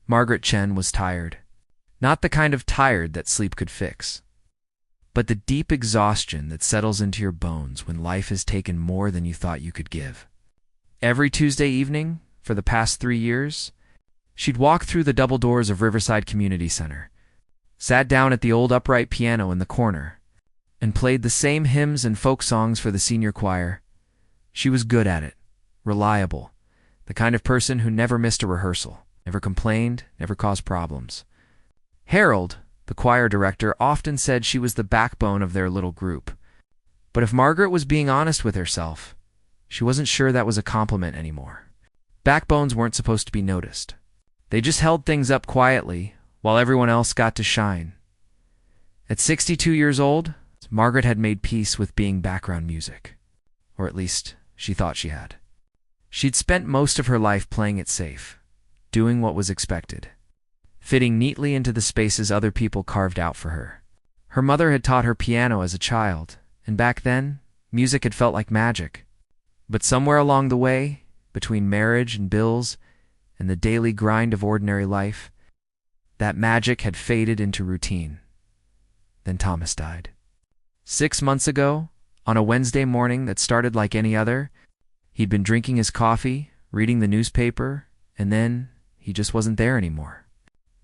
Margaret Chen was tired. Not the kind of tired that sleep could fix, but the deep exhaustion that settles into your bones when life has taken more than you thought you could give. Every Tuesday evening, for the past 3 years, she'd walk through the double doors of Riverside Community Center, sat down at the old upright piano in the corner, and played the same hymns and folk songs for the senior choir. She was good at it, reliable, the kind of person who never missed a rehearsal, never complained, never caused problems. Harold, the choir director, often said she was the backbone of their little group. But if Margaret was being honest with herself, she wasn't sure that was a compliment anymore. Backbones weren't supposed to be noticed. They just held things up quietly while everyone else got to shine. At 62 years old, Margaret had made peace with being background music. Or at least, she thought she had. She'd spent most of her life playing it safe, doing what was expected, fitting neatly into the spaces other people carved out for her. Her mother had taught her piano as a child, and back then, music had felt like magic. But somewhere along the way, between marriage and bills and the daily grind of ordinary life, that magic had faded into routine. Then Thomas died. 6 months ago, on a Wednesday morning that started like any other, he'd been drinking his coffee, reading the newspaper, and then he just wasn't there anymore.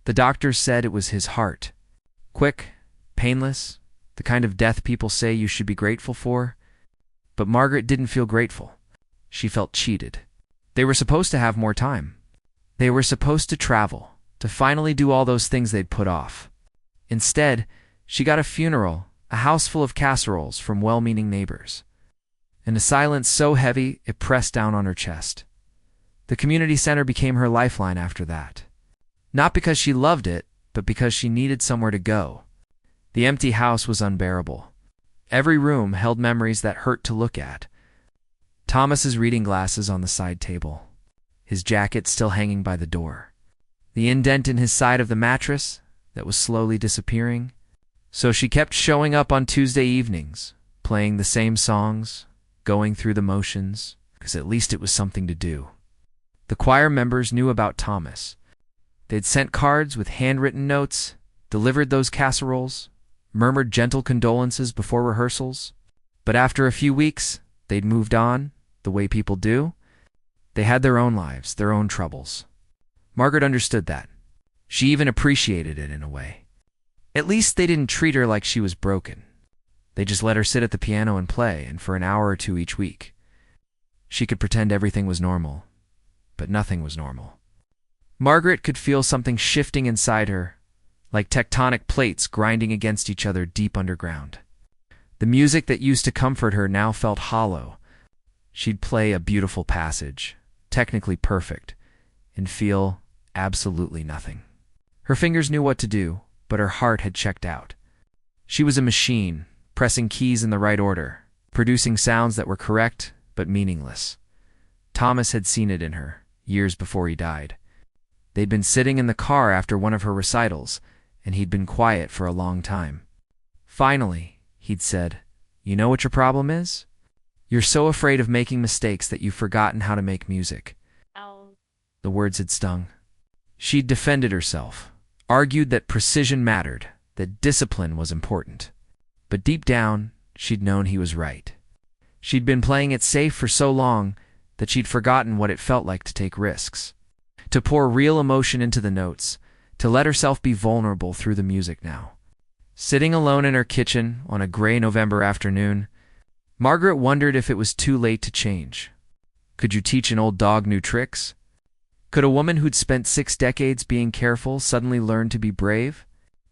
The doctors said it was his heart. Quick, painless, the kind of death people say you should be grateful for. But Margaret didn't feel grateful. She felt cheated. They were supposed to have more time. They were supposed to travel, to finally do all those things they'd put off. Instead, she got a funeral, a house full of casseroles from well-meaning neighbors, and a silence so heavy it pressed down on her chest. The community center became her lifeline after that. Not because she loved it, but because she needed somewhere to go. The empty house was unbearable. Every room held memories that hurt to look at. Thomas's reading glasses on the side table, his jacket still hanging by the door, the indent in his side of the mattress that was slowly disappearing. So she kept showing up on Tuesday evenings, playing the same songs, going through the motions, because at least it was something to do. The choir members knew about Thomas. They'd sent cards with handwritten notes, delivered those casseroles, murmured gentle condolences before rehearsals. But after a few weeks, they'd moved on, the way people do. They had their own lives, their own troubles. Margaret understood that. She even appreciated it in a way. At least they didn't treat her like she was broken. They just let her sit at the piano and play, and for an hour or two each week. She could pretend everything was normal, but nothing was normal. Margaret could feel something shifting inside her, like tectonic plates grinding against each other deep underground. The music that used to comfort her now felt hollow. She'd play a beautiful passage, technically perfect, and feel absolutely nothing. Her fingers knew what to do, but her heart had checked out. She was a machine, pressing keys in the right order, producing sounds that were correct but meaningless. Thomas had seen it in her, years before he died. They'd been sitting in the car after one of her recitals, and he'd been quiet for a long time. Finally, he'd said, "You know what your problem is? You're so afraid of making mistakes that you've forgotten how to make music." Ow. The words had stung. She'd defended herself, argued that precision mattered, that discipline was important. But deep down, she'd known he was right. She'd been playing it safe for so long that she'd forgotten what it felt like to take risks, to pour real emotion into the notes, to let herself be vulnerable through the music now. Sitting alone in her kitchen on a gray November afternoon, Margaret wondered if it was too late to change. Could you teach an old dog new tricks? Could a woman who'd spent 6 decades being careful suddenly learn to be brave?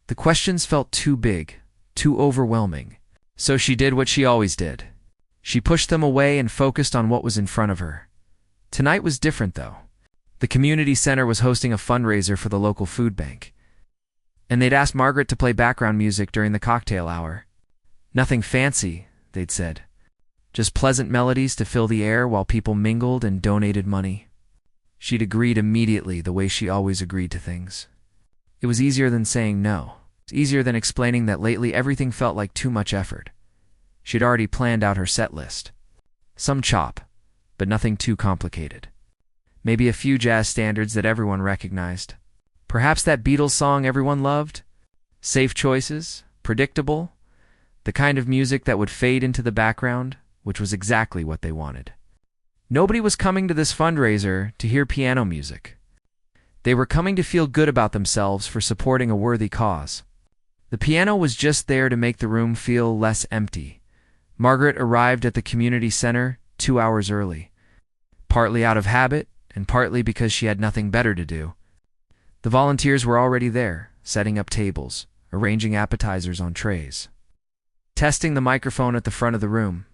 The questions felt too big, too overwhelming. So she did what she always did. She pushed them away and focused on what was in front of her. Tonight was different, though. The community center was hosting a fundraiser for the local food bank, and they'd asked Margaret to play background music during the cocktail hour. Nothing fancy, they'd said. Just pleasant melodies to fill the air while people mingled and donated money. She'd agreed immediately, the way she always agreed to things. It was easier than saying no. It was easier than explaining that lately everything felt like too much effort. She'd already planned out her set list. Some chop, but nothing too complicated. Maybe a few jazz standards that everyone recognized. Perhaps that Beatles song everyone loved? Safe choices, predictable, the kind of music that would fade into the background, which was exactly what they wanted. Nobody was coming to this fundraiser to hear piano music. They were coming to feel good about themselves for supporting a worthy cause. The piano was just there to make the room feel less empty. Margaret arrived at the community center 2 hours early, partly out of habit and partly because she had nothing better to do. The volunteers were already there, setting up tables, arranging appetizers on trays. Testing the microphone at the front of the room,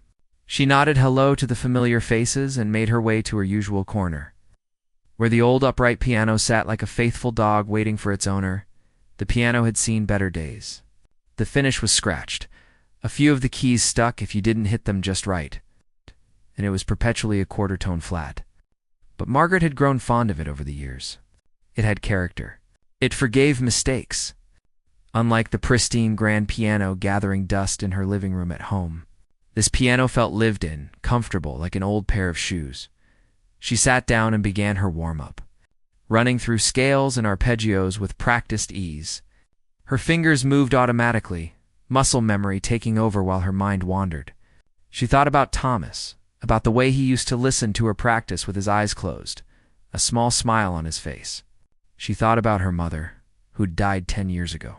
she nodded hello to the familiar faces and made her way to her usual corner. Where the old upright piano sat like a faithful dog waiting for its owner, the piano had seen better days. The finish was scratched. A few of the keys stuck if you didn't hit them just right, and it was perpetually a quarter tone flat. But Margaret had grown fond of it over the years. It had character. It forgave mistakes. Unlike the pristine grand piano gathering dust in her living room at home, this piano felt lived in, comfortable, like an old pair of shoes. She sat down and began her warm-up, running through scales and arpeggios with practiced ease. Her fingers moved automatically, muscle memory taking over while her mind wandered. She thought about Thomas, about the way he used to listen to her practice with his eyes closed, a small smile on his face. She thought about her mother, who'd died 10 years ago,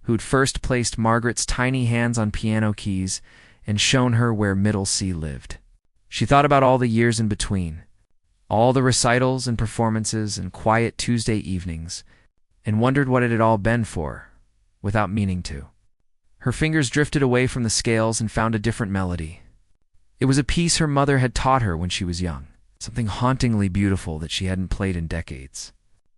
who'd first placed Margaret's tiny hands on piano keys and shown her where middle C lived. She thought about all the years in between, all the recitals and performances and quiet Tuesday evenings, and wondered what it had all been for, without meaning to. Her fingers drifted away from the scales and found a different melody. It was a piece her mother had taught her when she was young, something hauntingly beautiful that she hadn't played in decades.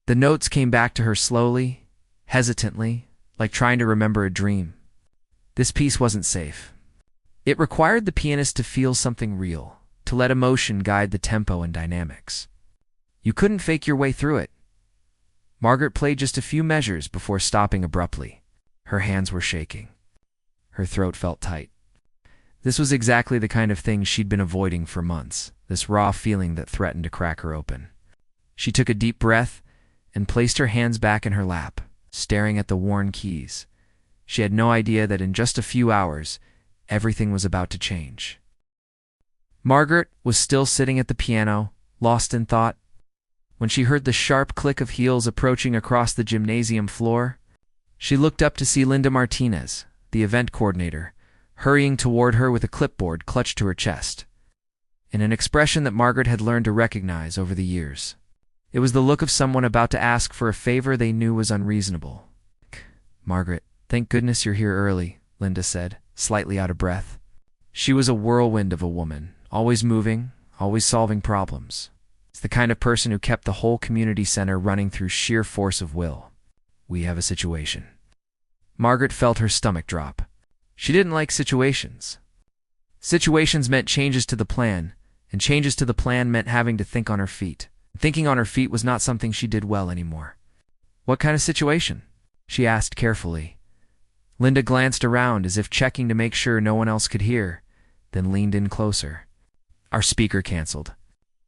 The notes came back to her slowly, hesitantly, like trying to remember a dream. This piece wasn't safe. It required the pianist to feel something real, to let emotion guide the tempo and dynamics. You couldn't fake your way through it. Margaret played just a few measures before stopping abruptly. Her hands were shaking. Her throat felt tight. This was exactly the kind of thing she'd been avoiding for months, this raw feeling that threatened to crack her open. She took a deep breath and placed her hands back in her lap, staring at the worn keys. She had no idea that in just a few hours, everything was about to change. Margaret was still sitting at the piano, lost in thought, when she heard the sharp click of heels approaching across the gymnasium floor. She looked up to see Linda Martinez, the event coordinator, hurrying toward her with a clipboard clutched to her chest, in an expression that Margaret had learned to recognize over the years. It was the look of someone about to ask for a favor they knew was unreasonable. "Margaret, thank goodness you're here early," Linda said, slightly out of breath. She was a whirlwind of a woman, always moving, always solving problems. It's the kind of person who kept the whole community center running through sheer force of will. "We have a situation." Margaret felt her stomach drop. She didn't like situations. Situations meant changes to the plan, and changes to the plan meant having to think on her feet. Thinking on her feet was not something she did well anymore. "What kind of situation?" she asked carefully. Linda glanced around as if checking to make sure no one else could hear, then leaned in closer. "Our speaker canceled.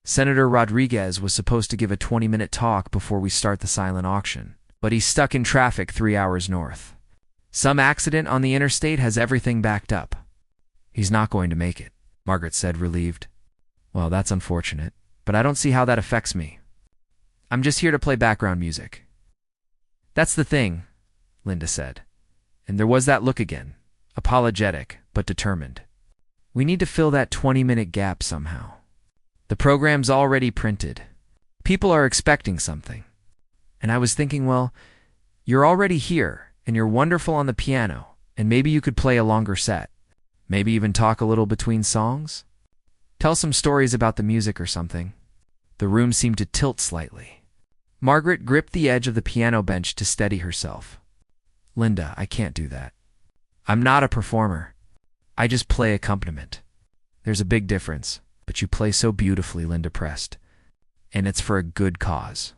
Senator Rodriguez was supposed to give a 20-minute talk before we start the silent auction, but he's stuck in traffic 3 hours north. Some accident on the interstate has everything backed up. He's not going to make it," Margaret said, relieved. "Well, that's unfortunate, but I don't see how that affects me. I'm just here to play background music." "That's the thing," Linda said, and there was that look again, apologetic but determined. "We need to fill that 20-minute gap somehow. The program's already printed. People are expecting something. And I was thinking, well, you're already here, and you're wonderful on the piano, and maybe you could play a longer set. Maybe even talk a little between songs? Tell some stories about the music or something." The room seemed to tilt slightly. Margaret gripped the edge of the piano bench to steady herself. "Linda, I can't do that. I'm not a performer. I just play accompaniment. There's a big difference, but you play so beautifully," Linda pressed. "And it's for a good cause.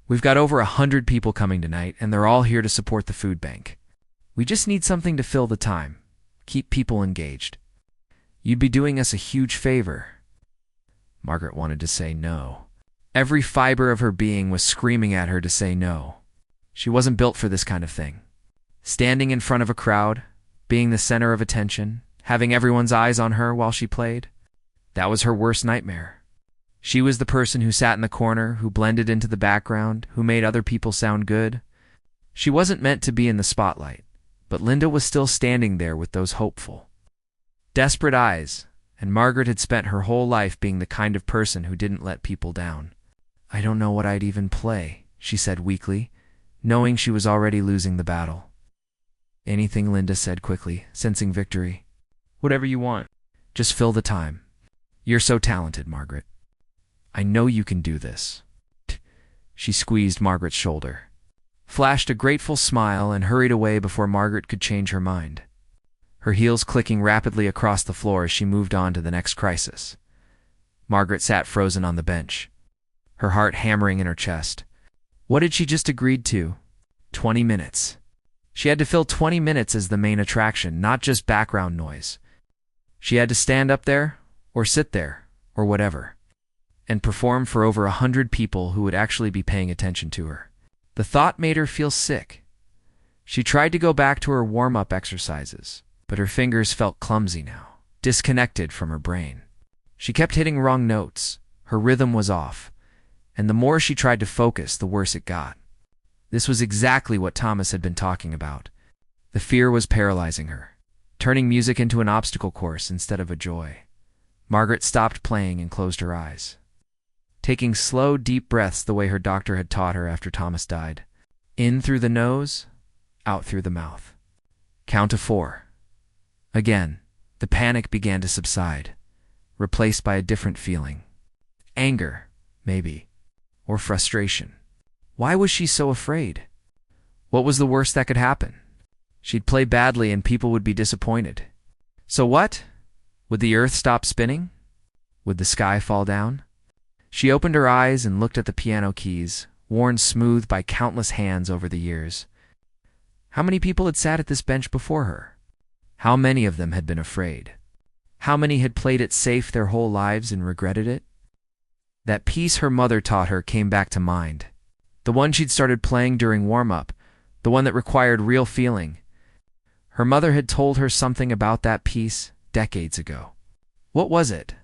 We've got over 100 people coming tonight, and they're all here to support the food bank. We just need something to fill the time, keep people engaged. You'd be doing us a huge favor." Margaret wanted to say no. Every fiber of her being was screaming at her to say no. She wasn't built for this kind of thing. Standing in front of a crowd, being the center of attention, having everyone's eyes on her while she played, that was her worst nightmare. She was the person who sat in the corner, who blended into the background, who made other people sound good. She wasn't meant to be in the spotlight, but Linda was still standing there with those hopeful, desperate eyes, and Margaret had spent her whole life being the kind of person who didn't let people down. "I don't know what I'd even play," she said weakly, knowing she was already losing the battle. "Anything," Linda said quickly, sensing victory. "Whatever you want. Just fill the time. You're so talented, Margaret. I know you can do this." She squeezed Margaret's shoulder, flashed a grateful smile, and hurried away before Margaret could change her mind, her heels clicking rapidly across the floor as she moved on to the next crisis. Margaret sat frozen on the bench, her heart hammering in her chest. What had she just agreed to? 20 minutes. She had to fill 20 minutes as the main attraction, not just background noise. She had to stand up there, or sit there, or whatever, and perform for over 100 people who would actually be paying attention to her. The thought made her feel sick. She tried to go back to her warm-up exercises, but her fingers felt clumsy now, disconnected from her brain. She kept hitting wrong notes, her rhythm was off, and the more she tried to focus, the worse it got. This was exactly what Thomas had been talking about. The fear was paralyzing her, turning music into an obstacle course instead of a joy. Margaret stopped playing and closed her eyes, taking slow, deep breaths the way her doctor had taught her after Thomas died. In through the nose, out through the mouth. Count to 4. Again, the panic began to subside, replaced by a different feeling. Anger, maybe, or frustration. Why was she so afraid? What was the worst that could happen? She'd play badly and people would be disappointed. So what? Would the earth stop spinning? Would the sky fall down? She opened her eyes and looked at the piano keys, worn smooth by countless hands over the years. How many people had sat at this bench before her? How many of them had been afraid? How many had played it safe their whole lives and regretted it? That piece her mother taught her came back to mind. The one she'd started playing during warm-up, the one that required real feeling. Her mother had told her something about that piece decades ago. What was it?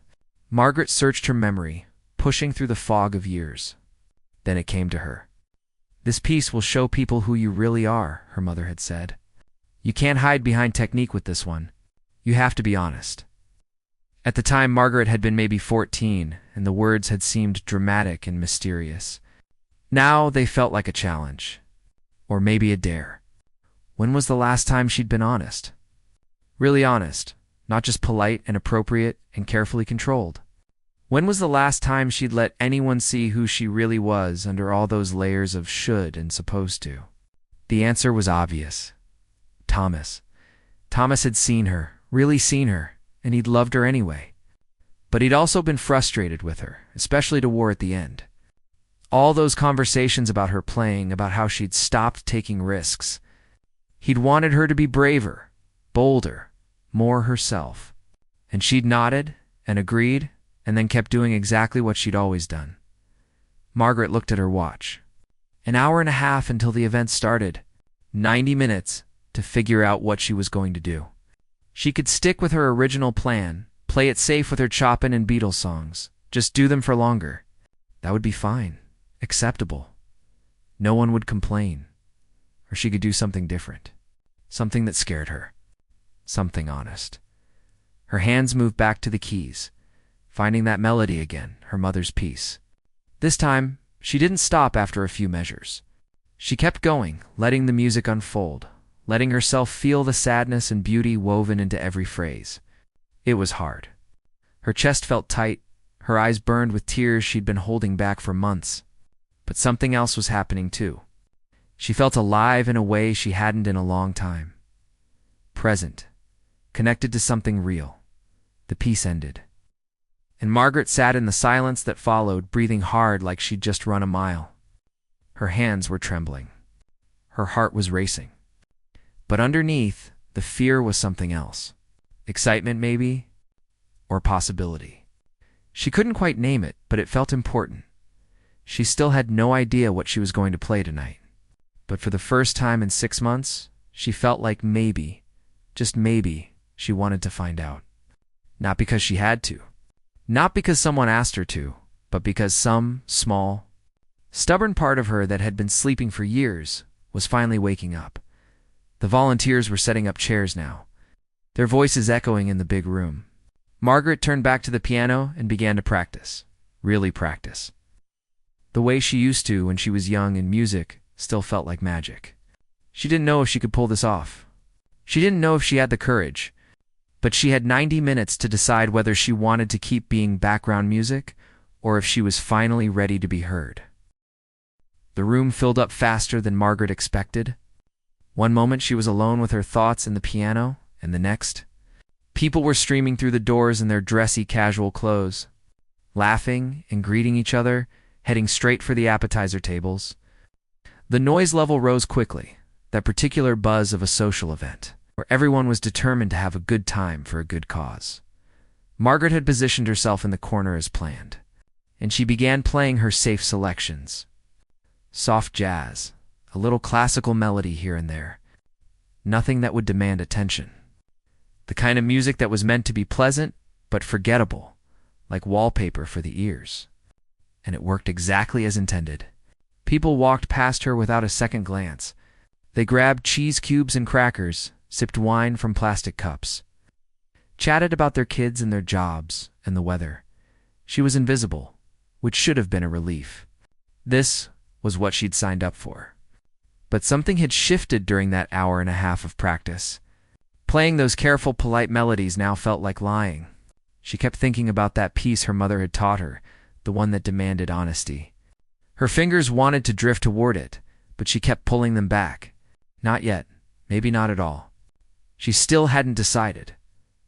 Margaret searched her memory, pushing through the fog of years. Then it came to her. "This piece will show people who you really are," her mother had said. "You can't hide behind technique with this one. You have to be honest." At the time, Margaret had been maybe 14, and the words had seemed dramatic and mysterious. Now they felt like a challenge, or maybe a dare. When was the last time she'd been honest? Really honest, not just polite and appropriate and carefully controlled. When was the last time she'd let anyone see who she really was under all those layers of should and supposed to? The answer was obvious. Thomas. Thomas had seen her, really seen her, and he'd loved her anyway. But he'd also been frustrated with her, especially toward the end. All those conversations about her playing, about how she'd stopped taking risks. He'd wanted her to be braver, bolder, more herself. And she'd nodded and agreed, and then kept doing exactly what she'd always done. Margaret looked at her watch. An hour and a half until the event started. 90 minutes to figure out what she was going to do. She could stick with her original plan, play it safe with her Chopin and Beatles songs, just do them for longer. That would be fine, acceptable. No one would complain. Or she could do something different, something that scared her, something honest. Her hands moved back to the keys, finding that melody again, her mother's piece. This time, she didn't stop after a few measures. She kept going, letting the music unfold, letting herself feel the sadness and beauty woven into every phrase. It was hard. Her chest felt tight, her eyes burned with tears she'd been holding back for months. But something else was happening too. She felt alive in a way she hadn't in a long time. Present, connected to something real. The piece ended. And Margaret sat in the silence that followed, breathing hard like she'd just run a mile. Her hands were trembling. Her heart was racing. But underneath, the fear was something else. Excitement, maybe? Or possibility. She couldn't quite name it, but it felt important. She still had no idea what she was going to play tonight. But for the first time in 6 months, she felt like maybe, just maybe, she wanted to find out. Not because she had to. Not because someone asked her to, but because some small, stubborn part of her that had been sleeping for years was finally waking up. The volunteers were setting up chairs now, their voices echoing in the big room. Margaret turned back to the piano and began to practice. Really practice. The way she used to when she was young, and music still felt like magic. She didn't know if she could pull this off. She didn't know if she had the courage. But she had 90 minutes to decide whether she wanted to keep being background music or if she was finally ready to be heard. The room filled up faster than Margaret expected. One moment she was alone with her thoughts and the piano, and the next, people were streaming through the doors in their dressy casual clothes, laughing and greeting each other, heading straight for the appetizer tables. The noise level rose quickly, that particular buzz of a social event, where everyone was determined to have a good time for a good cause. Margaret had positioned herself in the corner as planned, and she began playing her safe selections. Soft jazz, a little classical melody here and there. Nothing that would demand attention. The kind of music that was meant to be pleasant, but forgettable, like wallpaper for the ears. And it worked exactly as intended. People walked past her without a second glance. They grabbed cheese cubes and crackers, sipped wine from plastic cups, chatted about their kids and their jobs and the weather. She was invisible, which should have been a relief. This was what she'd signed up for. But something had shifted during that hour and a half of practice. Playing those careful, polite melodies now felt like lying. She kept thinking about that piece her mother had taught her, the one that demanded honesty. Her fingers wanted to drift toward it, but she kept pulling them back. Not yet. Maybe not at all. She still hadn't decided.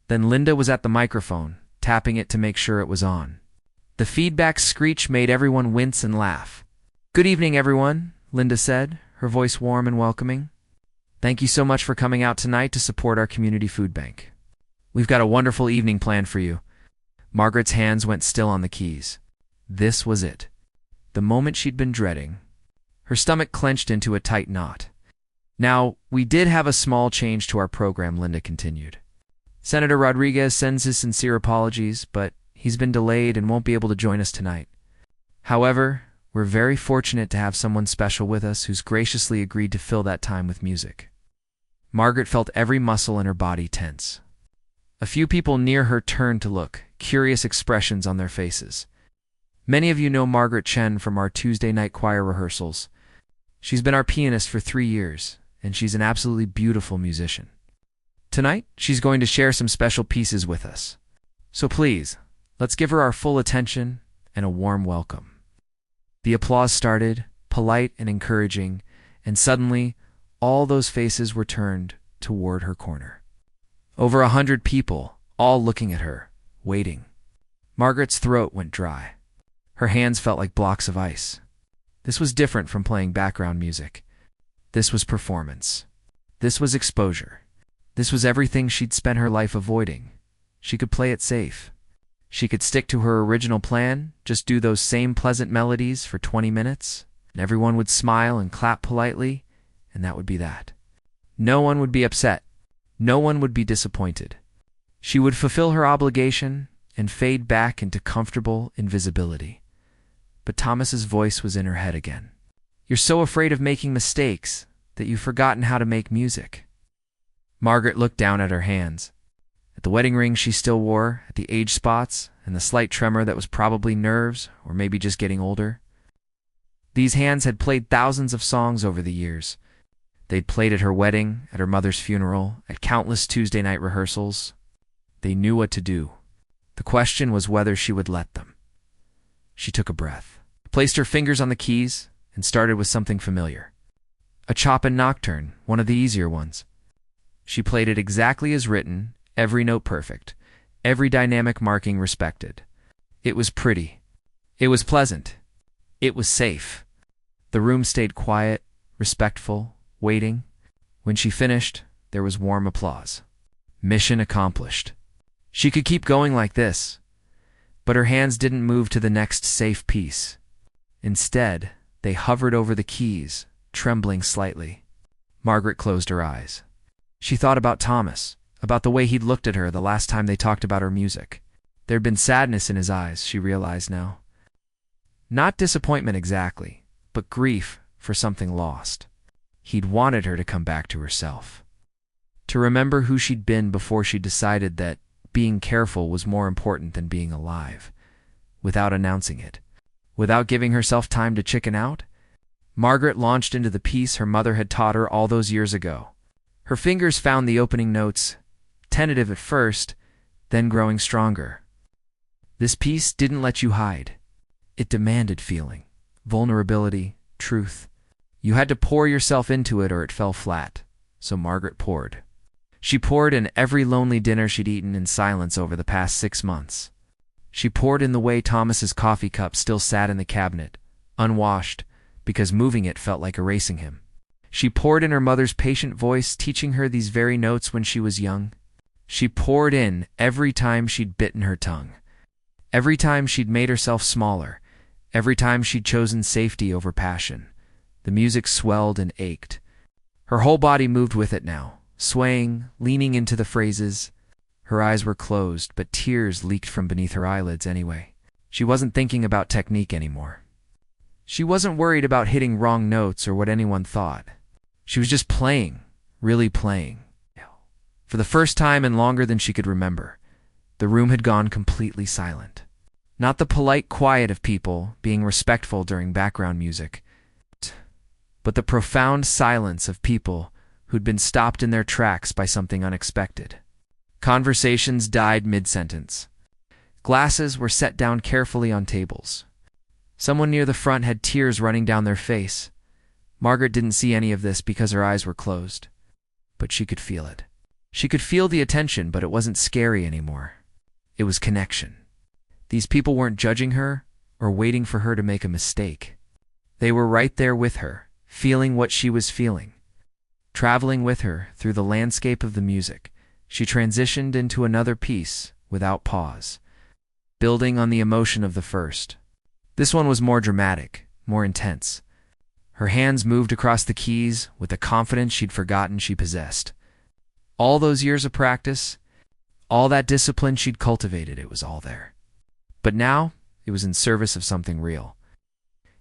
Then Linda was at the microphone, tapping it to make sure it was on. The feedback screech made everyone wince and laugh. "Good evening, everyone," Linda said, her voice warm and welcoming. "Thank you so much for coming out tonight to support our community food bank. We've got a wonderful evening planned for you." Margaret's hands went still on the keys. This was it. The moment she'd been dreading. Her stomach clenched into a tight knot. "Now, we did have a small change to our program," Linda continued. "Senator Rodriguez sends his sincere apologies, but he's been delayed and won't be able to join us tonight. However, we're very fortunate to have someone special with us who's graciously agreed to fill that time with music." Margaret felt every muscle in her body tense. A few people near her turned to look, curious expressions on their faces. Many of you know Margaret Chen from our Tuesday night choir rehearsals. She's been our pianist for 3 years, and she's an absolutely beautiful musician. Tonight, she's going to share some special pieces with us. So please, let's give her our full attention and a warm welcome. The applause started, polite and encouraging, and suddenly, all those faces were turned toward her corner. Over 100 people, all looking at her, waiting. Margaret's throat went dry. Her hands felt like blocks of ice. This was different from playing background music. This was performance. This was exposure. This was everything she'd spent her life avoiding. She could play it safe. She could stick to her original plan, just do those same pleasant melodies for 20 minutes, and everyone would smile and clap politely, and that would be that. No one would be upset. No one would be disappointed. She would fulfill her obligation and fade back into comfortable invisibility. But Thomas's voice was in her head again. "You're so afraid of making mistakes that you've forgotten how to make music." Margaret looked down at her hands, at the wedding ring she still wore, at the age spots, and the slight tremor that was probably nerves or maybe just getting older. These hands had played thousands of songs over the years. They'd played at her wedding, at her mother's funeral, at countless Tuesday night rehearsals. They knew what to do. The question was whether she would let them. She took a breath, placed her fingers on the keys, and started with something familiar. A Chopin nocturne, one of the easier ones. She played it exactly as written, every note perfect, every dynamic marking respected. It was pretty. It was pleasant. It was safe. The room stayed quiet, respectful, waiting. When she finished, there was warm applause. Mission accomplished. She could keep going like this, but her hands didn't move to the next safe piece. Instead, they hovered over the keys, trembling slightly. Margaret closed her eyes. She thought about Thomas, about the way he'd looked at her the last time they talked about her music. There'd been sadness in his eyes, she realized now. Not disappointment exactly, but grief for something lost. He'd wanted her to come back to herself. To remember who she'd been before she decided that being careful was more important than being alive. Without announcing it, without giving herself time to chicken out, Margaret launched into the piece her mother had taught her all those years ago. Her fingers found the opening notes, tentative at first, then growing stronger. This piece didn't let you hide. It demanded feeling, vulnerability, truth. You had to pour yourself into it or it fell flat, so Margaret poured. She poured in every lonely dinner she'd eaten in silence over the past 6 months. She poured in the way Thomas's coffee cup still sat in the cabinet, unwashed, because moving it felt like erasing him. She poured in her mother's patient voice, teaching her these very notes when she was young. She poured in every time she'd bitten her tongue, every time she'd made herself smaller, every time she'd chosen safety over passion. The music swelled and ached. Her whole body moved with it now, swaying, leaning into the phrases. Her eyes were closed, but tears leaked from beneath her eyelids anyway. She wasn't thinking about technique anymore. She wasn't worried about hitting wrong notes or what anyone thought. She was just playing, really playing. For the first time and longer than she could remember, the room had gone completely silent. Not the polite quiet of people being respectful during background music, but the profound silence of people who'd been stopped in their tracks by something unexpected. Conversations died mid-sentence. Glasses were set down carefully on tables. Someone near the front had tears running down their face. Margaret didn't see any of this because her eyes were closed. But she could feel it. She could feel the attention, but it wasn't scary anymore. It was connection. These people weren't judging her or waiting for her to make a mistake. They were right there with her, feeling what she was feeling. Traveling with her through the landscape of the music, she transitioned into another piece without pause, building on the emotion of the first. This one was more dramatic, more intense. Her hands moved across the keys with the confidence she'd forgotten she possessed. All those years of practice, all that discipline she'd cultivated, it was all there. But now, it was in service of something real.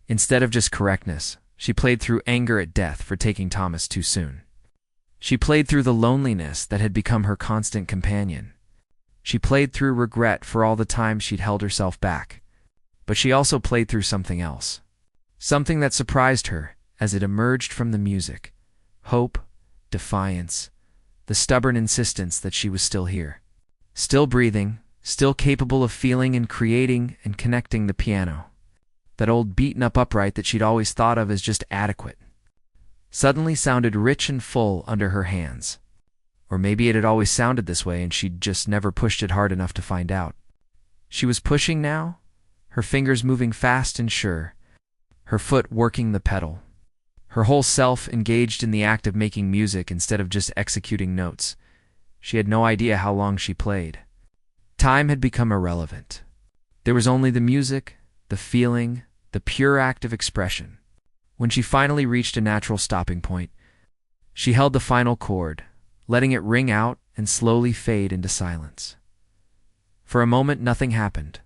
Instead of just correctness, she played through anger at death for taking Thomas too soon. She played through the loneliness that had become her constant companion. She played through regret for all the time she'd held herself back. But she also played through something else. Something that surprised her as it emerged from the music. Hope, defiance, the stubborn insistence that she was still here. Still breathing, still capable of feeling and creating and connecting the piano. That old beaten-up upright that she'd always thought of as just adequate suddenly sounded rich and full under her hands. Or maybe it had always sounded this way and she'd just never pushed it hard enough to find out. She was pushing now, her fingers moving fast and sure, her foot working the pedal, her whole self engaged in the act of making music instead of just executing notes. She had no idea how long she played. Time had become irrelevant. There was only the music, the feeling, the pure act of expression. When she finally reached a natural stopping point, she held the final chord, letting it ring out and slowly fade into silence. For a moment, nothing happened.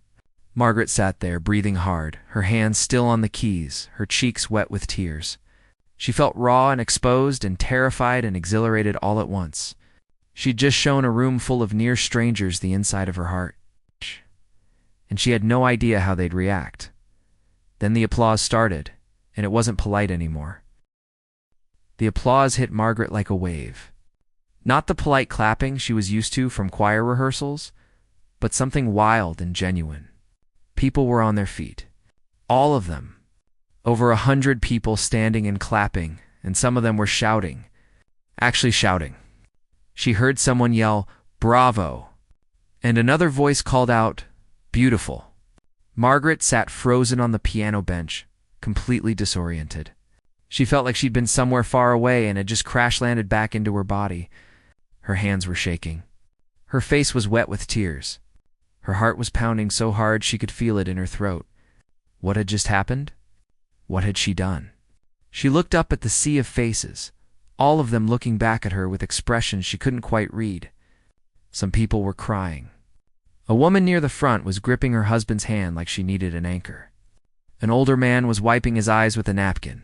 Margaret sat there, breathing hard, her hands still on the keys, her cheeks wet with tears. She felt raw and exposed and terrified and exhilarated all at once. She'd just shown a room full of near strangers the inside of her heart, and she had no idea how they'd react. Then the applause started, and it wasn't polite anymore. The applause hit Margaret like a wave. Not the polite clapping she was used to from choir rehearsals, but something wild and genuine. People were on their feet. All of them. Over 100 people standing and clapping, and some of them were shouting. Actually shouting. She heard someone yell, "Bravo!" And another voice called out, "Beautiful." Margaret sat frozen on the piano bench, completely disoriented. She felt like she'd been somewhere far away and had just crash-landed back into her body. Her hands were shaking. Her face was wet with tears. Her heart was pounding so hard she could feel it in her throat. What had just happened? What had she done? She looked up at the sea of faces, all of them looking back at her with expressions she couldn't quite read. Some people were crying. A woman near the front was gripping her husband's hand like she needed an anchor. An older man was wiping his eyes with a napkin.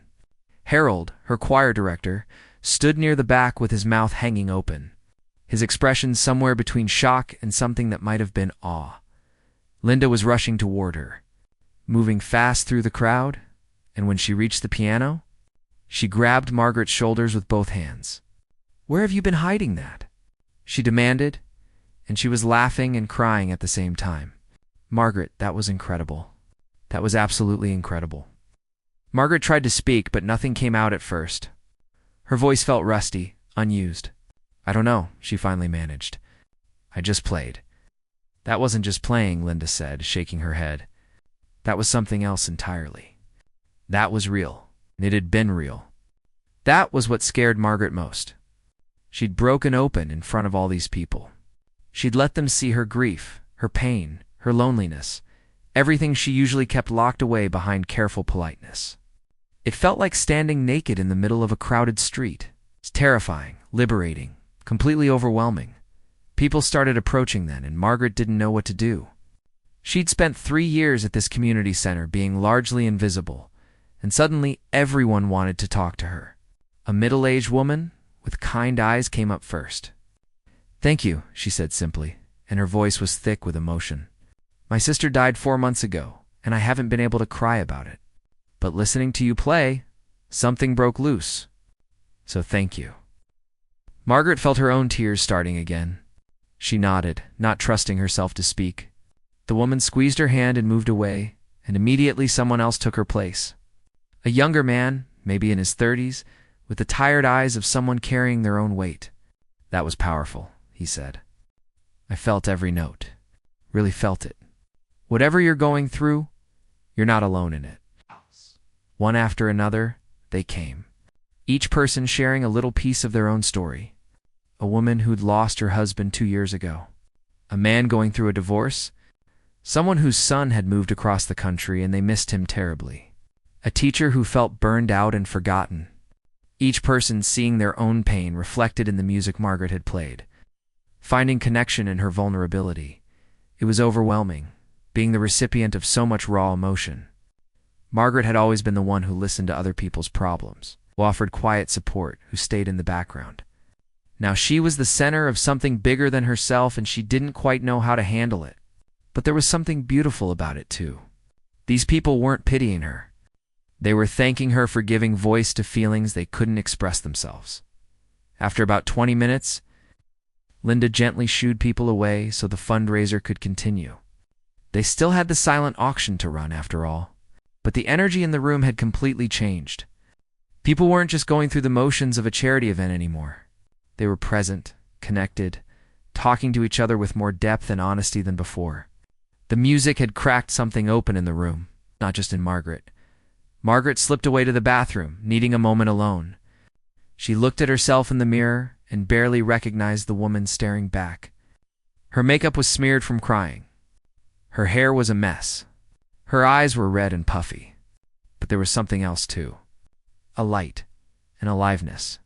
Harold, her choir director, stood near the back with his mouth hanging open, his expression somewhere between shock and something that might have been awe. Linda was rushing toward her, moving fast through the crowd, and when she reached the piano, she grabbed Margaret's shoulders with both hands. "Where have you been hiding that?" she demanded, and she was laughing and crying at the same time. "Margaret, that was incredible. That was absolutely incredible." Margaret tried to speak, but nothing came out at first. Her voice felt rusty, unused. "I don't know," she finally managed. "I just played." "That wasn't just playing," Linda said, shaking her head. "That was something else entirely. That was real. It had been real." That was what scared Margaret most. She'd broken open in front of all these people. She'd let them see her grief, her pain, her loneliness, everything she usually kept locked away behind careful politeness. It felt like standing naked in the middle of a crowded street. It's terrifying, liberating, completely overwhelming. People started approaching then, and Margaret didn't know what to do. She'd spent 3 years at this community center being largely invisible, and suddenly everyone wanted to talk to her. A middle-aged woman with kind eyes came up first. "Thank you," she said simply, and her voice was thick with emotion. "My sister died 4 months ago, and I haven't been able to cry about it. But listening to you play, something broke loose. So thank you." Margaret felt her own tears starting again. She nodded, not trusting herself to speak. The woman squeezed her hand and moved away, and immediately someone else took her place. A younger man, maybe in his 30s, with the tired eyes of someone carrying their own weight. "That was powerful," he said. "I felt every note. Really felt it. Whatever you're going through, you're not alone in it." One after another, they came, each person sharing a little piece of their own story. A woman who'd lost her husband 2 years ago. A man going through a divorce. Someone whose son had moved across the country and they missed him terribly. A teacher who felt burned out and forgotten. Each person seeing their own pain reflected in the music Margaret had played. Finding connection in her vulnerability. It was overwhelming, being the recipient of so much raw emotion. Margaret had always been the one who listened to other people's problems, who offered quiet support, who stayed in the background. Now she was the center of something bigger than herself, and she didn't quite know how to handle it. But there was something beautiful about it, too. These people weren't pitying her. They were thanking her for giving voice to feelings they couldn't express themselves. After about 20 minutes, Linda gently shooed people away so the fundraiser could continue. They still had the silent auction to run, after all. But the energy in the room had completely changed. People weren't just going through the motions of a charity event anymore. They were present, connected, talking to each other with more depth and honesty than before. The music had cracked something open in the room, not just in Margaret. Margaret slipped away to the bathroom, needing a moment alone. She looked at herself in the mirror and barely recognized the woman staring back. Her makeup was smeared from crying. Her hair was a mess. Her eyes were red and puffy. But there was something else too. A light, an aliveness.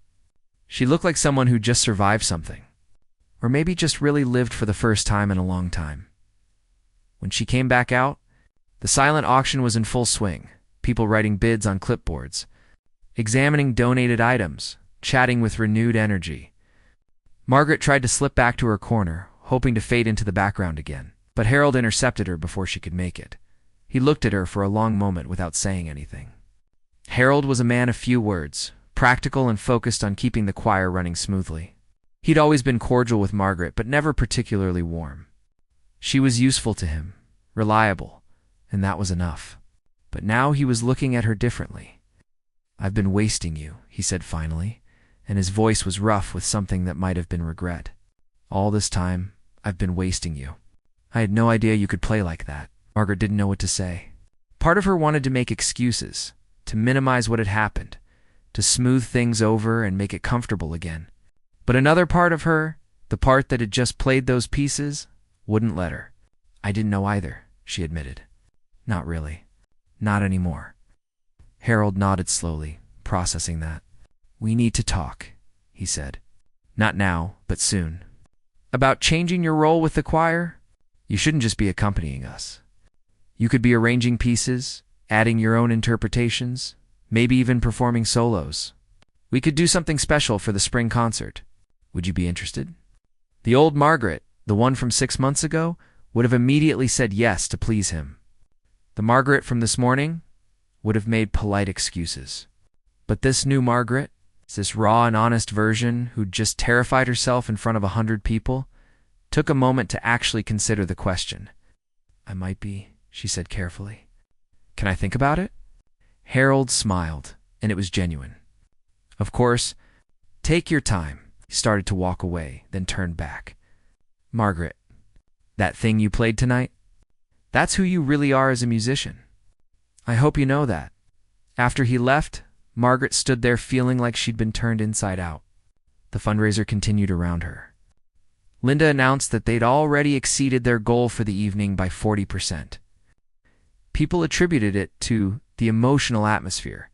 She looked like someone who just survived something. Or maybe just really lived for the first time in a long time. When she came back out, the silent auction was in full swing. People writing bids on clipboards, examining donated items, chatting with renewed energy. Margaret tried to slip back to her corner, hoping to fade into the background again. But Harold intercepted her before she could make it. He looked at her for a long moment without saying anything. Harold was a man of few words, practical and focused on keeping the choir running smoothly. He'd always been cordial with Margaret, but never particularly warm. She was useful to him, reliable, and that was enough. But now he was looking at her differently. "I've been wasting you," he said finally, and his voice was rough with something that might have been regret. "All this time, I've been wasting you. I had no idea you could play like that." Margaret didn't know what to say. Part of her wanted to make excuses, to minimize what had happened, to smooth things over and make it comfortable again. But another part of her, the part that had just played those pieces, wouldn't let her. "I didn't know either," she admitted. "Not really. Not anymore." Harold nodded slowly, processing that. "We need to talk," he said. "Not now, but soon. About changing your role with the choir? You shouldn't just be accompanying us. You could be arranging pieces, adding your own interpretations, maybe even performing solos. We could do something special for the spring concert. Would you be interested?" The old Margaret, the one from 6 months ago, would have immediately said yes to please him. The Margaret from this morning would have made polite excuses. But this new Margaret, this raw and honest version who'd just terrified herself in front of 100 people, took a moment to actually consider the question. "I might be," she said carefully. "Can I think about it?" Harold smiled, and it was genuine. "Of course, take your time." He started to walk away, then turned back. "Margaret, that thing you played tonight? That's who you really are as a musician. I hope you know that." After he left, Margaret stood there feeling like she'd been turned inside out. The fundraiser continued around her. Linda announced that they'd already exceeded their goal for the evening by 40%. People attributed it to the emotional atmosphere,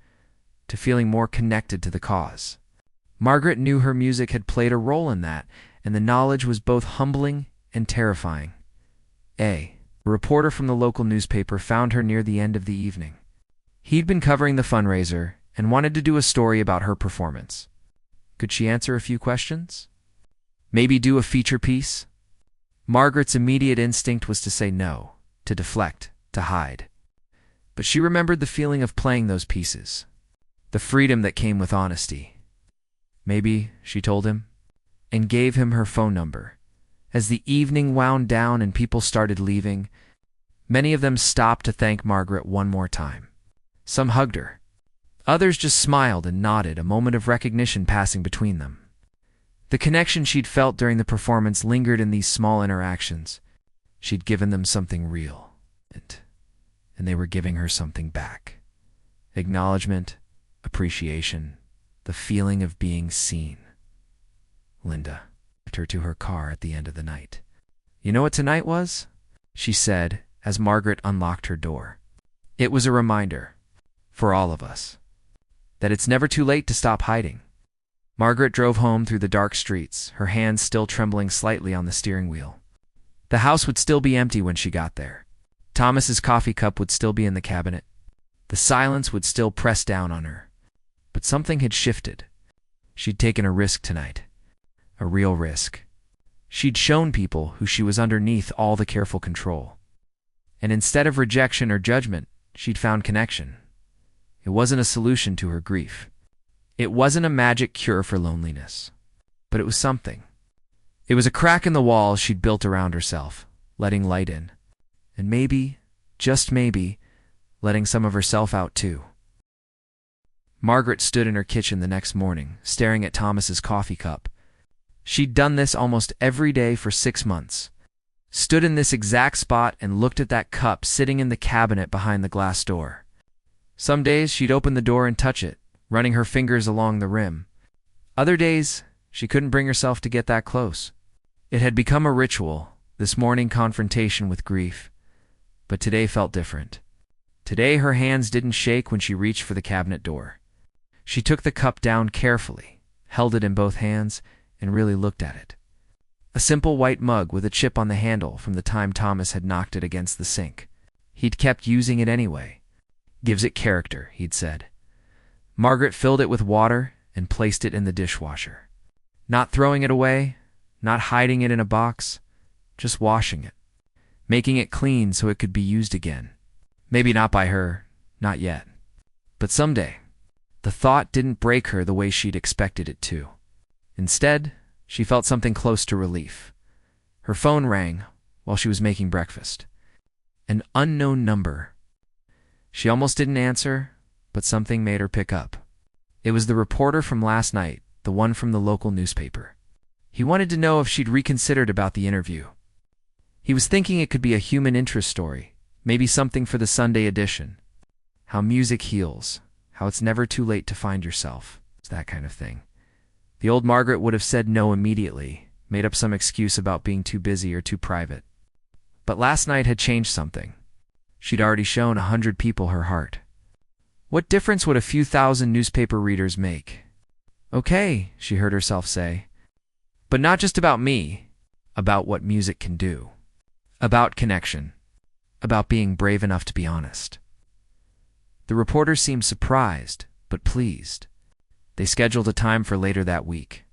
to feeling more connected to the cause. Margaret knew her music had played a role in that, and the knowledge was both humbling and terrifying. A reporter from the local newspaper found her near the end of the evening. He'd been covering the fundraiser and wanted to do a story about her performance. Could she answer a few questions? Maybe do a feature piece? Margaret's immediate instinct was to say no, to deflect, to hide. But she remembered the feeling of playing those pieces, the freedom that came with honesty. "Maybe," she told him, and gave him her phone number. As the evening wound down and people started leaving, many of them stopped to thank Margaret one more time. Some hugged her. Others just smiled and nodded, a moment of recognition passing between them. The connection she'd felt during the performance lingered in these small interactions. She'd given them something real, and they were giving her something back. Acknowledgement, appreciation, the feeling of being seen. Linda led her to her car at the end of the night. "You know what tonight was?" she said as Margaret unlocked her door. "It was a reminder, for all of us, that it's never too late to stop hiding." Margaret drove home through the dark streets, her hands still trembling slightly on the steering wheel. The house would still be empty when she got there. Thomas's coffee cup would still be in the cabinet. The silence would still press down on her. But something had shifted. She'd taken a risk tonight. A real risk. She'd shown people who she was underneath all the careful control. And instead of rejection or judgment, she'd found connection. It wasn't a solution to her grief. It wasn't a magic cure for loneliness. But it was something. It was a crack in the wall she'd built around herself, letting light in. And maybe, just maybe, letting some of herself out too. Margaret stood in her kitchen the next morning, staring at Thomas's coffee cup. She'd done this almost every day for 6 months. Stood in this exact spot and looked at that cup sitting in the cabinet behind the glass door. Some days she'd open the door and touch it, running her fingers along the rim. Other days, she couldn't bring herself to get that close. It had become a ritual, this morning confrontation with grief. But today felt different. Today her hands didn't shake when she reached for the cabinet door. She took the cup down carefully, held it in both hands, and really looked at it. A simple white mug with a chip on the handle from the time Thomas had knocked it against the sink. He'd kept using it anyway. "Gives it character," he'd said. Margaret filled it with water and placed it in the dishwasher. Not throwing it away, not hiding it in a box, just washing it. Making it clean so it could be used again. Maybe not by her, not yet. But someday. The thought didn't break her the way she'd expected it to. Instead, she felt something close to relief. Her phone rang while she was making breakfast. An unknown number. She almost didn't answer, but something made her pick up. It was the reporter from last night, the one from the local newspaper. He wanted to know if she'd reconsidered about the interview. He was thinking it could be a human interest story, maybe something for the Sunday edition. How music heals, how it's never too late to find yourself, that kind of thing. The old Margaret would have said no immediately, made up some excuse about being too busy or too private. But last night had changed something. She'd already shown 100 people her heart. What difference would a few thousand newspaper readers make? Okay, she heard herself say. But not just about me, about what music can do. About connection. About being brave enough to be honest. The reporters seemed surprised, but pleased. They scheduled a time for later that week.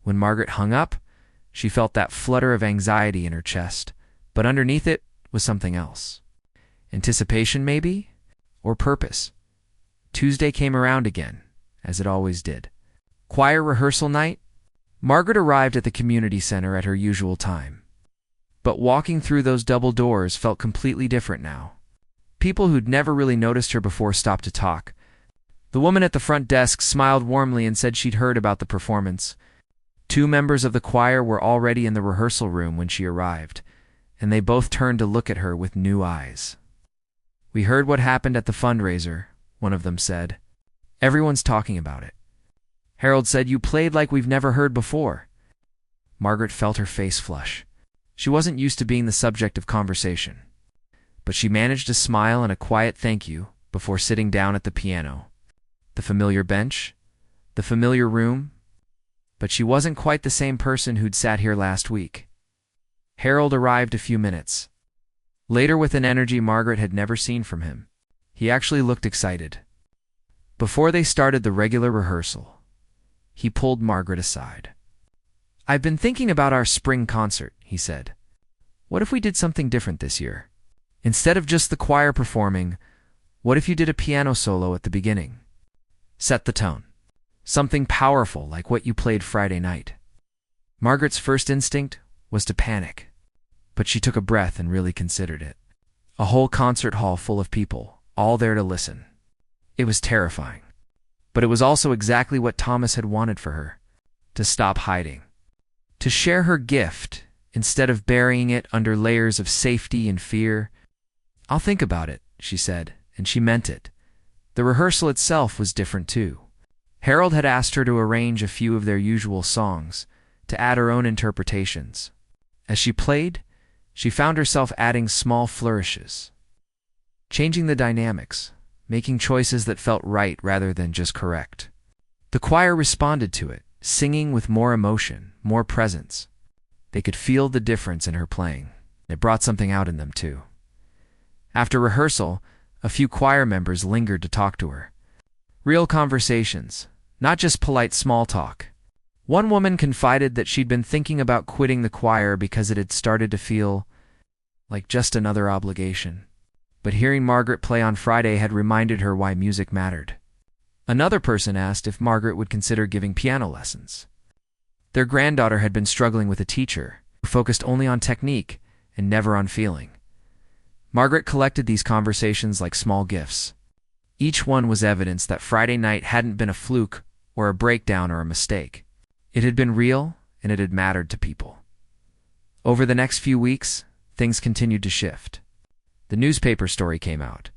When Margaret hung up, she felt that flutter of anxiety in her chest, but underneath it was something else. Anticipation, maybe? Or purpose? Tuesday came around again, as it always did. Choir rehearsal night? Margaret arrived at the community center at her usual time. But walking through those double doors felt completely different now. People who'd never really noticed her before stopped to talk. The woman at the front desk smiled warmly and said she'd heard about the performance. 2 members of the choir were already in the rehearsal room when she arrived, and they both turned to look at her with new eyes. We heard what happened at the fundraiser, one of them said. Everyone's talking about it. Harold said you played like we've never heard before. Margaret felt her face flush. She wasn't used to being the subject of conversation. But she managed a smile and a quiet thank you before sitting down at the piano. The familiar bench, the familiar room, but she wasn't quite the same person who'd sat here last week. Harold arrived a few minutes later with an energy Margaret had never seen from him. He actually looked excited. Before they started the regular rehearsal, he pulled Margaret aside. I've been thinking about our spring concert, he said. What if we did something different this year? Instead of just the choir performing, what if you did a piano solo at the beginning? Set the tone. Something powerful like what you played Friday night. Margaret's first instinct was to panic, but she took a breath and really considered it. A whole concert hall full of people, all there to listen. It was terrifying, but it was also exactly what Thomas had wanted for her. To stop hiding. To share her gift instead of burying it under layers of safety and fear. I'll think about it, she said, and she meant it. The rehearsal itself was different too. Harold had asked her to arrange a few of their usual songs, to add her own interpretations. As she played, she found herself adding small flourishes, changing the dynamics, making choices that felt right rather than just correct. The choir responded to it, singing with more emotion, more presence. They could feel the difference in her playing. It brought something out in them too. After rehearsal, a few choir members lingered to talk to her. Real conversations, not just polite small talk. One woman confided that she'd been thinking about quitting the choir because it had started to feel like just another obligation. But hearing Margaret play on Friday had reminded her why music mattered. Another person asked if Margaret would consider giving piano lessons. Their granddaughter had been struggling with a teacher who focused only on technique and never on feeling. Margaret collected these conversations like small gifts. Each one was evidence that Friday night hadn't been a fluke or a breakdown or a mistake. It had been real, and it had mattered to people. Over the next few weeks, things continued to shift. The newspaper story came out,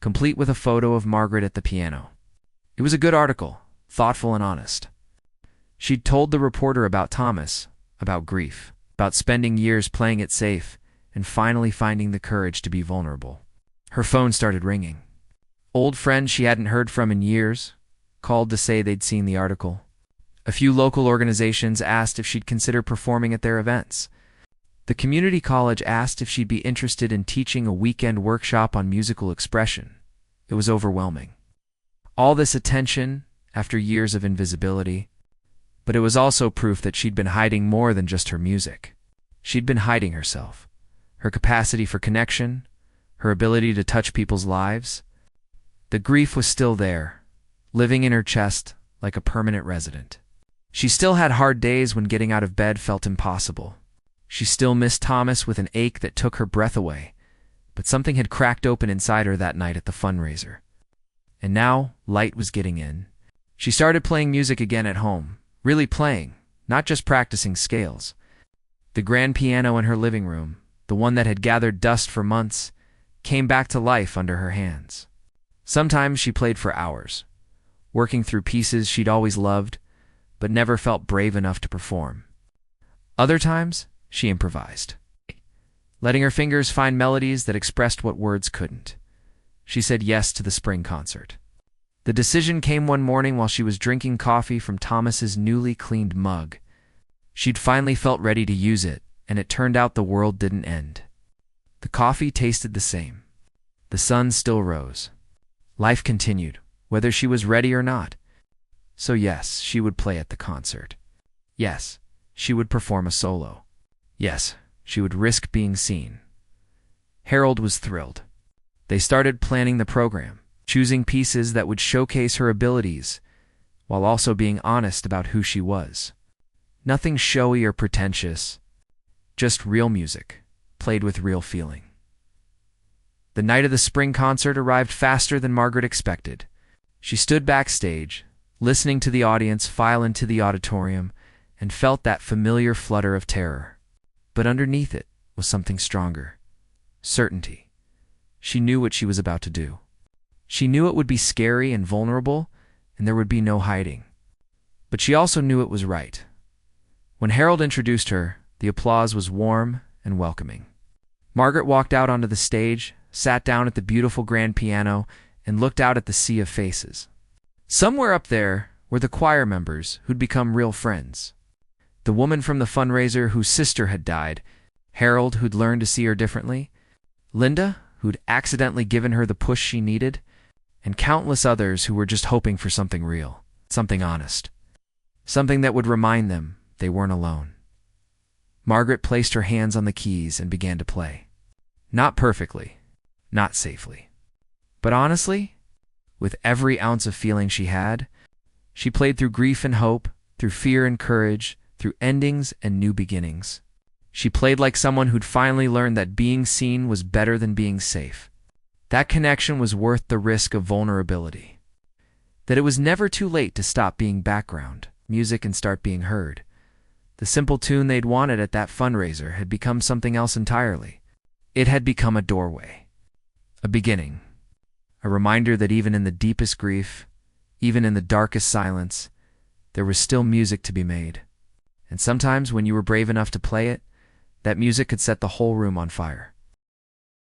complete with a photo of Margaret at the piano. It was a good article, thoughtful and honest. She'd told the reporter about Thomas, about grief, about spending years playing it safe, and finally finding the courage to be vulnerable. Her phone started ringing. Old friends she hadn't heard from in years called to say they'd seen the article. A few local organizations asked if she'd consider performing at their events. The community college asked if she'd be interested in teaching a weekend workshop on musical expression. It was overwhelming. All this attention after years of invisibility, but it was also proof that she'd been hiding more than just her music. She'd been hiding herself, her capacity for connection, her ability to touch people's lives. The grief was still there, living in her chest like a permanent resident. She still had hard days when getting out of bed felt impossible. She still missed Thomas with an ache that took her breath away, but something had cracked open inside her that night at the fundraiser. And now, light was getting in. She started playing music again at home, really playing, not just practicing scales. The grand piano in her living room, the one that had gathered dust for months, came back to life under her hands. Sometimes she played for hours, working through pieces she'd always loved, but never felt brave enough to perform. Other times, she improvised, letting her fingers find melodies that expressed what words couldn't. She said yes to the spring concert. The decision came one morning while she was drinking coffee from Thomas's newly cleaned mug. She'd finally felt ready to use it, and it turned out the world didn't end. The coffee tasted the same. The sun still rose. Life continued, whether she was ready or not. So yes, she would play at the concert. Yes, she would perform a solo. Yes, she would risk being seen. Harold was thrilled. They started planning the program, choosing pieces that would showcase her abilities, while also being honest about who she was. Nothing showy or pretentious, just real music, played with real feeling. The night of the spring concert arrived faster than Margaret expected. She stood backstage, listening to the audience file into the auditorium, and felt that familiar flutter of terror. But underneath it was something stronger. Certainty. She knew what she was about to do. She knew it would be scary and vulnerable, and there would be no hiding. But she also knew it was right. When Harold introduced her, the applause was warm and welcoming. Margaret walked out onto the stage, sat down at the beautiful grand piano, and looked out at the sea of faces. Somewhere up there were the choir members who'd become real friends. The woman from the fundraiser whose sister had died, Harold who'd learned to see her differently, Linda who'd accidentally given her the push she needed, and countless others who were just hoping for something real, something honest, something that would remind them they weren't alone. Margaret placed her hands on the keys and began to play. Not perfectly, not safely, but honestly, with every ounce of feeling she had. She played through grief and hope, through fear and courage, through endings and new beginnings. She played like someone who'd finally learned that being seen was better than being safe. That connection was worth the risk of vulnerability. That it was never too late to stop being background music and start being heard. The simple tune they'd wanted at that fundraiser had become something else entirely. It had become a doorway, a beginning, a reminder that even in the deepest grief, even in the darkest silence, there was still music to be made. And sometimes when you were brave enough to play it, that music could set the whole room on fire.